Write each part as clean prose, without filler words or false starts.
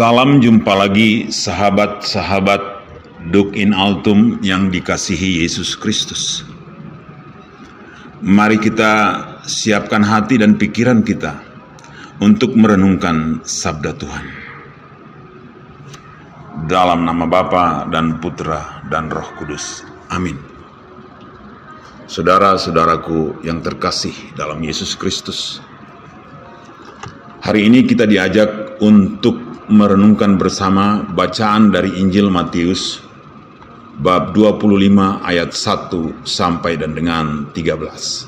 Salam jumpa lagi sahabat-sahabat Duk in Altum yang dikasihi Yesus Kristus. Mari kita siapkan hati dan pikiran kita untuk merenungkan sabda Tuhan. Dalam nama Bapa dan Putra dan Roh Kudus. Amin. Saudara-saudaraku yang terkasih dalam Yesus Kristus, hari ini kita diajak untuk merenungkan bersama bacaan dari Injil Matius bab 25 ayat 1 sampai dan dengan 13.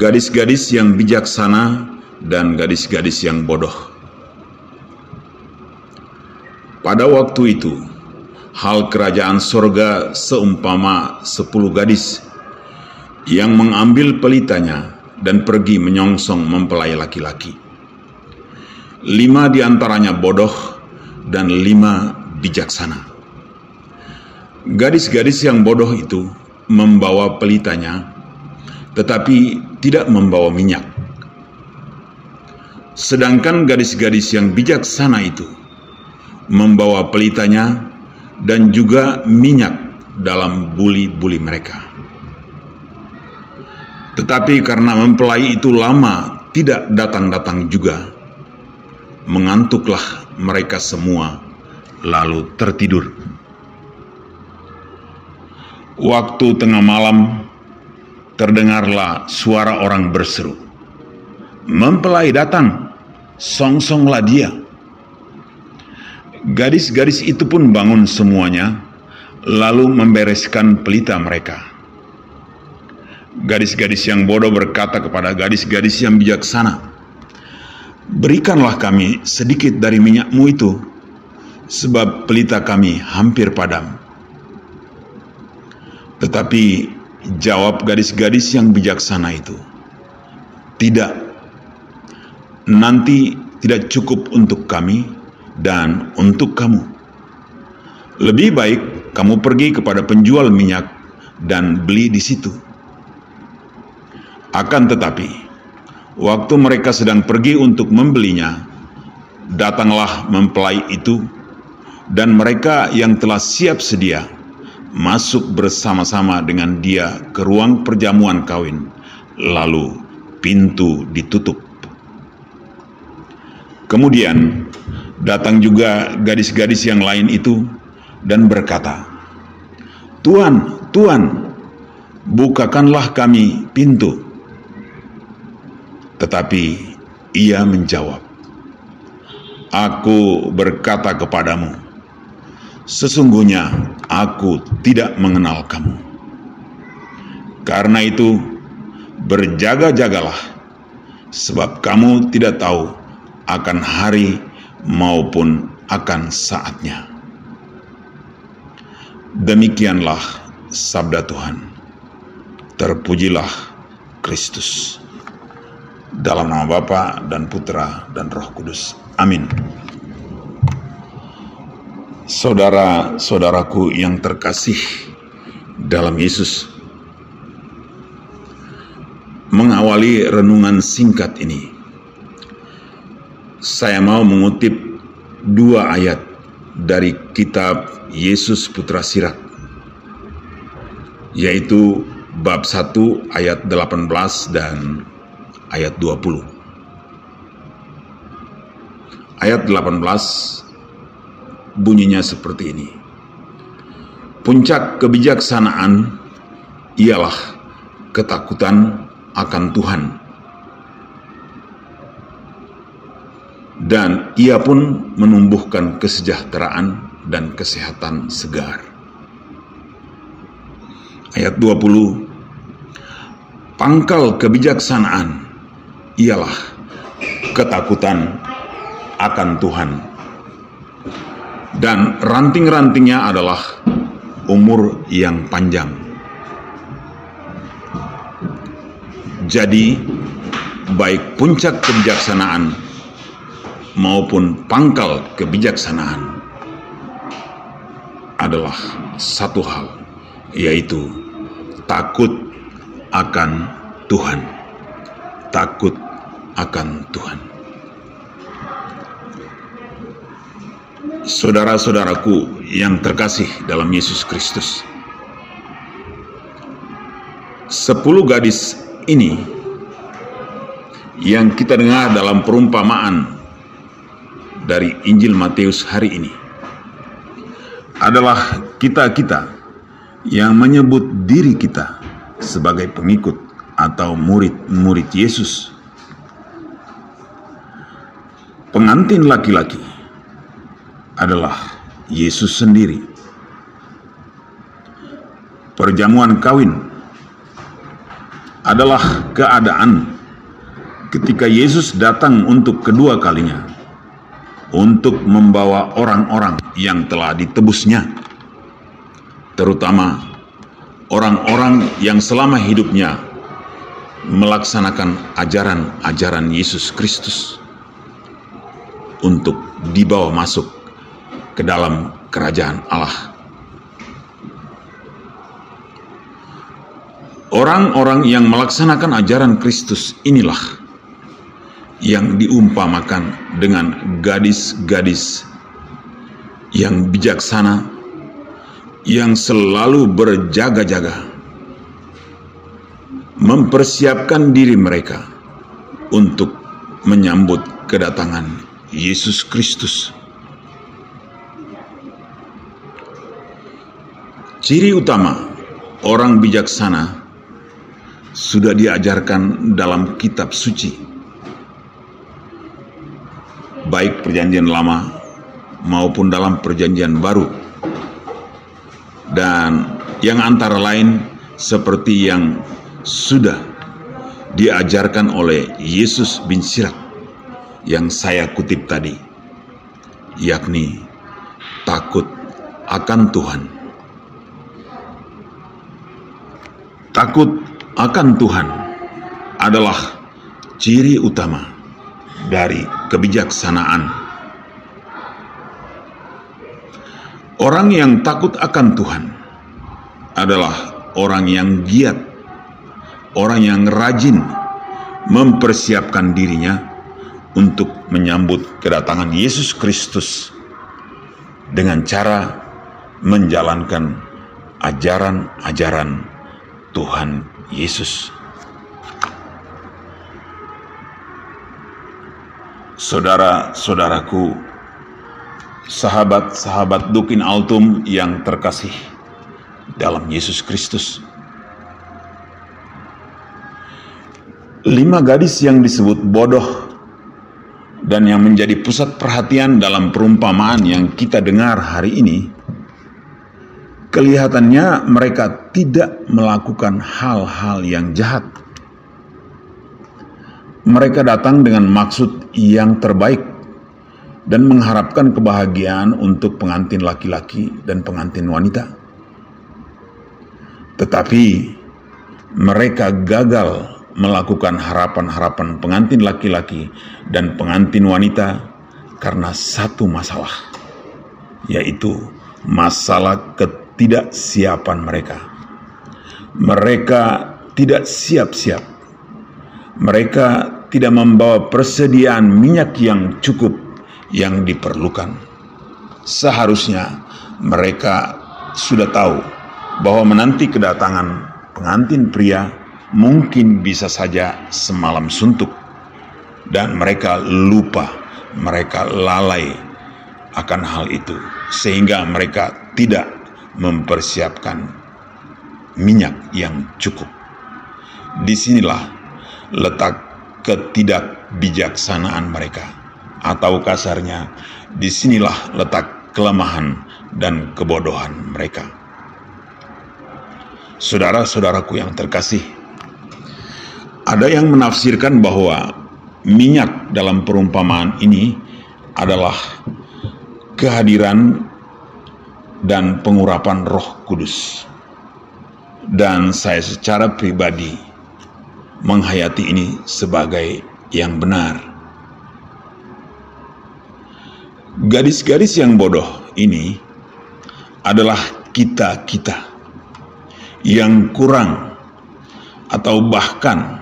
Gadis-gadis yang bijaksana dan gadis-gadis yang bodoh. Pada waktu itu, hal kerajaan sorga seumpama 10 gadis yang mengambil pelitanya dan pergi menyongsong mempelai laki-laki. 5 diantaranya bodoh dan 5 bijaksana. Gadis-gadis yang bodoh itu membawa pelitanya, tetapi tidak membawa minyak. Sedangkan gadis-gadis yang bijaksana itu membawa pelitanya dan juga minyak dalam buli-buli mereka. Tetapi karena mempelai itu lama tidak datang-datang juga, mengantuklah mereka semua lalu tertidur. Waktu tengah malam terdengarlah suara orang berseru, "Mempelai datang, songsonglah dia." Gadis-gadis itu pun bangun semuanya, lalu membereskan pelita mereka. Gadis-gadis yang bodoh berkata kepada gadis-gadis yang bijaksana, "Berikanlah kami sedikit dari minyakmu itu, sebab pelita kami hampir padam." Tetapi jawab gadis-gadis yang bijaksana itu, "Tidak, nanti tidak cukup untuk kami dan untuk kamu. Lebih baik kamu pergi kepada penjual minyak dan beli di situ." Akan tetapi, waktu mereka sedang pergi untuk membelinya, datanglah mempelai itu, dan mereka yang telah siap sedia masuk bersama-sama dengan dia ke ruang perjamuan kawin, lalu pintu ditutup. Kemudian datang juga gadis-gadis yang lain itu dan berkata, "Tuan, Tuan, bukakanlah kami pintu." Tetapi ia menjawab, "Aku berkata kepadamu, sesungguhnya aku tidak mengenal kamu. Karena itu, berjaga-jagalah, sebab kamu tidak tahu akan hari maupun akan saatnya." Demikianlah sabda Tuhan. Terpujilah Kristus. Dalam nama Bapa dan Putra dan Roh Kudus. Amin. Saudara-saudaraku yang terkasih dalam Yesus, mengawali renungan singkat ini, saya mau mengutip 2 ayat dari kitab Yesus Putra Sirak, yaitu bab 1 ayat 18 dan ayat 20. Ayat 18 bunyinya seperti ini. Puncak kebijaksanaan ialah ketakutan akan Tuhan, dan ia pun menumbuhkan kesejahteraan dan kesehatan segar. Ayat 20, pangkal kebijaksanaan ialah ketakutan akan Tuhan, dan ranting-rantingnya adalah umur yang panjang. Jadi, baik puncak kebijaksanaan maupun pangkal kebijaksanaan adalah satu hal, yaitu takut akan Tuhan. Takut akan Tuhan. Saudara-saudaraku yang terkasih dalam Yesus Kristus, 10 gadis ini yang kita dengar dalam perumpamaan dari Injil Matius hari ini adalah kita-kita yang menyebut diri kita sebagai pengikut atau murid-murid Yesus. Pengantin laki-laki adalah Yesus sendiri. Perjamuan kawin adalah keadaan ketika Yesus datang untuk kedua kalinya untuk membawa orang-orang yang telah ditebusnya, terutama orang-orang yang selama hidupnya melaksanakan ajaran-ajaran Yesus Kristus untuk dibawa masuk ke dalam kerajaan Allah. Orang-orang yang melaksanakan ajaran Kristus inilah yang diumpamakan dengan gadis-gadis yang bijaksana, yang selalu berjaga-jaga, mempersiapkan diri mereka untuk menyambut kedatangan Yesus Kristus. Ciri utama orang bijaksana sudah diajarkan dalam kitab suci, baik perjanjian lama maupun dalam perjanjian baru, dan yang antara lain seperti yang sudah diajarkan oleh Yesus bin Sirak yang saya kutip tadi, yakni takut akan Tuhan. Takut akan Tuhan adalah ciri utama dari kebijaksanaan. Orang yang takut akan Tuhan adalah orang yang giat, orang yang rajin mempersiapkan dirinya untuk menyambut kedatangan Yesus Kristus dengan cara menjalankan ajaran-ajaran Tuhan Yesus. Saudara-saudaraku, sahabat-sahabat Dukin Altum yang terkasih dalam Yesus Kristus, 5 gadis yang disebut bodoh dan yang menjadi pusat perhatian dalam perumpamaan yang kita dengar hari ini, kelihatannya mereka tidak melakukan hal-hal yang jahat. Mereka datang dengan maksud yang terbaik dan mengharapkan kebahagiaan untuk pengantin laki-laki dan pengantin wanita. Tetapi mereka gagal melakukan harapan-harapan pengantin laki-laki dan pengantin wanita karena satu masalah, yaitu masalah ketidaksiapan mereka. Mereka tidak siap-siap. Mereka tidak membawa persediaan minyak yang cukup yang diperlukan. Seharusnya mereka sudah tahu bahwa menanti kedatangan pengantin pria mungkin bisa saja semalam suntuk, dan mereka lupa, mereka lalai akan hal itu, sehingga mereka tidak mempersiapkan minyak yang cukup. Disinilah letak ketidakbijaksanaan mereka, atau kasarnya, disinilah letak kelemahan dan kebodohan mereka. Saudara-saudaraku yang terkasih, ada yang menafsirkan bahwa minyak dalam perumpamaan ini adalah kehadiran dan pengurapan Roh Kudus. Dan saya secara pribadi menghayati ini sebagai yang benar. Gadis-gadis yang bodoh ini adalah kita-kita yang kurang atau bahkan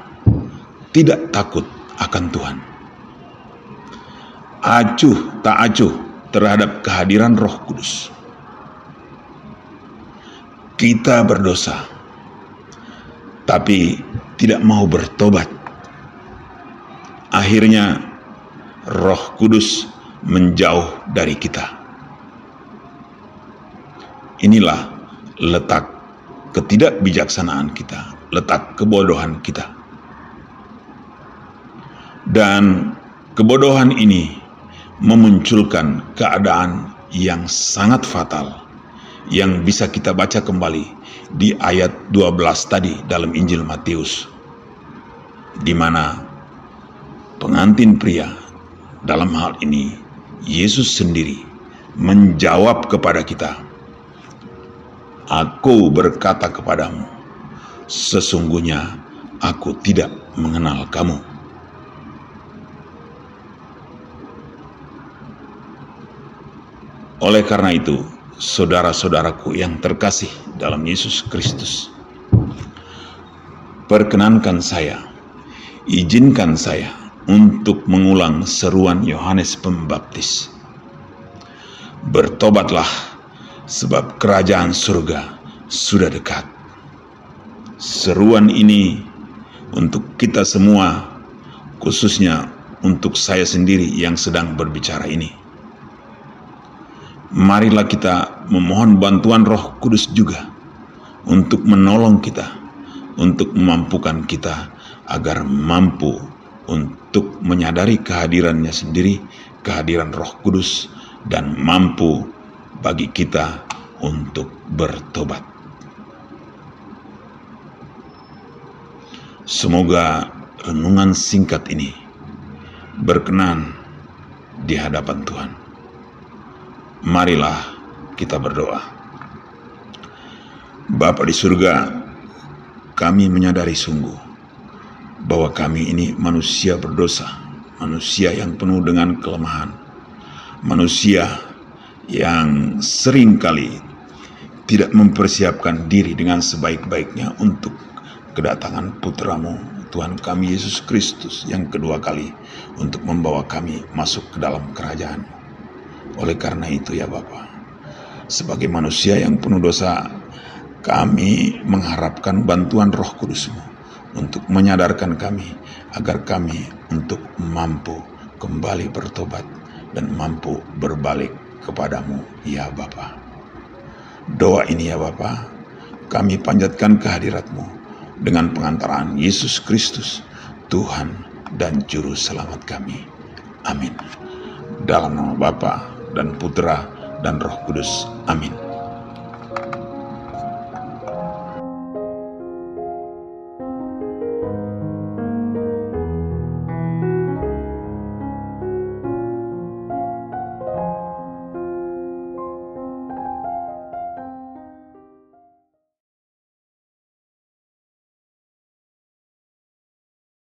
tidak takut akan Tuhan. Acuh tak acuh terhadap kehadiran Roh Kudus. Kita berdosa, tapi tidak mau bertobat. Akhirnya Roh Kudus menjauh dari kita. Inilah letak ketidakbijaksanaan kita, letak kebodohan kita. Dan kebodohan ini memunculkan keadaan yang sangat fatal yang bisa kita baca kembali di ayat 12 tadi dalam Injil Matius, di mana pengantin pria, dalam hal ini Yesus sendiri, menjawab kepada kita, "Aku berkata kepadamu, sesungguhnya aku tidak mengenal kamu." Oleh karena itu, saudara-saudaraku yang terkasih dalam Yesus Kristus, perkenankan saya, izinkan saya untuk mengulang seruan Yohanes Pembaptis. Bertobatlah, sebab kerajaan surga sudah dekat. Seruan ini untuk kita semua, khususnya untuk saya sendiri yang sedang berbicara ini. Marilah kita memohon bantuan Roh Kudus juga untuk menolong kita, untuk memampukan kita agar mampu untuk menyadari kehadirannya sendiri, kehadiran Roh Kudus, dan mampu bagi kita untuk bertobat. Semoga renungan singkat ini berkenan di hadapan Tuhan. Marilah kita berdoa. Bapa di surga, kami menyadari sungguh bahwa kami ini manusia berdosa, manusia yang penuh dengan kelemahan, manusia yang seringkali tidak mempersiapkan diri dengan sebaik-baiknya untuk kedatangan Putra-Mu, Tuhan kami Yesus Kristus, yang kedua kali untuk membawa kami masuk ke dalam kerajaan. Oleh karena itu ya Bapa, sebagai manusia yang penuh dosa, kami mengharapkan bantuan Roh Kudus-Mu untuk menyadarkan kami, agar kami untuk mampu kembali bertobat dan mampu berbalik kepadamu ya Bapa. Doa ini ya Bapa, kami panjatkan kehadirat-Mu dengan pengantaraan Yesus Kristus, Tuhan dan Juru Selamat kami. Amin. Dalam nama Bapa dan Putra dan Roh Kudus. Amin.